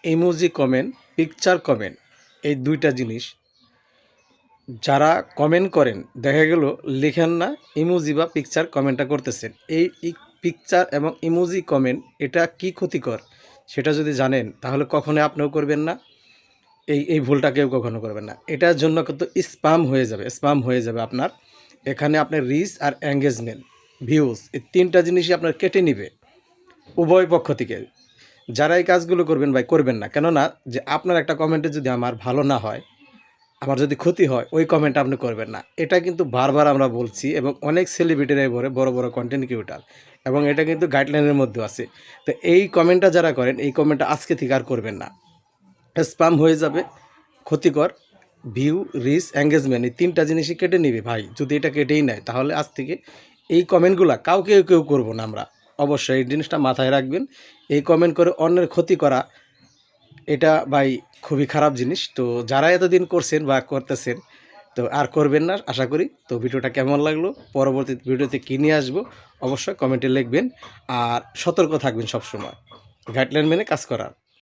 Emoji comment, picture comment, এই দুইটা জিনিস যারা কমেন্ট করেন দেখা গেল লেখেন না, ইমোজি বা পিকচার কমেন্টটা করতেছেন। এই পিকচার এবং ইমোজি কমেন্ট এটা কি ক্ষতিকর সেটা যদি জানেন তাহলে কখনোই আপনিও করবেন না, এই ভুলটা কেউ কখনো করবেন না। এটার জন্য কিন্তু স্প্যাম হয়ে যাবে আপনার। এখানে আপনার রিচ আর এঙ্গেজমেন্ট, ভিউজ, এই তিনটা জিনিসই আপনার কেটে নিবে উভয় পক্ষ থেকে। যারা এই কাজগুলো করবেন ভাই করবেন না, কেননা যে আপনার একটা কমেন্টে যদি আমার ভালো না হয়, আমার যদি ক্ষতি হয়, ওই কমেন্ট আপনি করবেন না। এটা কিন্তু বারবার আমরা বলছি এবং অনেক সেলিব্রিটিরাই বড় বড় কন্টেন্ট ক্রিয়েটর, এবং এটা কিন্তু গাইডলাইনের মধ্যে আছে। তো এই কমেন্টটা যারা করেন এই কমেন্টটা আজকে থেকে আর করবেন না। স্প্যাম হয়ে যাবে, ক্ষতিকর, ভিউ, রিচ, এঙ্গেজমেন্ট এই তিনটা জিনিসই কেটে নিবে ভাই। যদি এটা কেটেই নেয় তাহলে আজ থেকে এই কমেন্টগুলো কেউ করবো না আমরা। অবশ্যই এই জিনিসটা মাথায় রাখবেন। এই কমেন্ট করে অন্যের ক্ষতি করা এটা ভাই খুবই খারাপ জিনিস। তো যারা এতদিন করছেন বা করতেছেন তো আর করবেন না আশা করি। তো ভিডিওটা কেমন লাগলো, পরবর্তী ভিডিওতে কী নিয়ে আসবো অবশ্যই কমেন্টে লিখবেন। আর সতর্ক থাকবেন সবসময়, গাইডলাইন মেনে কাজ করার।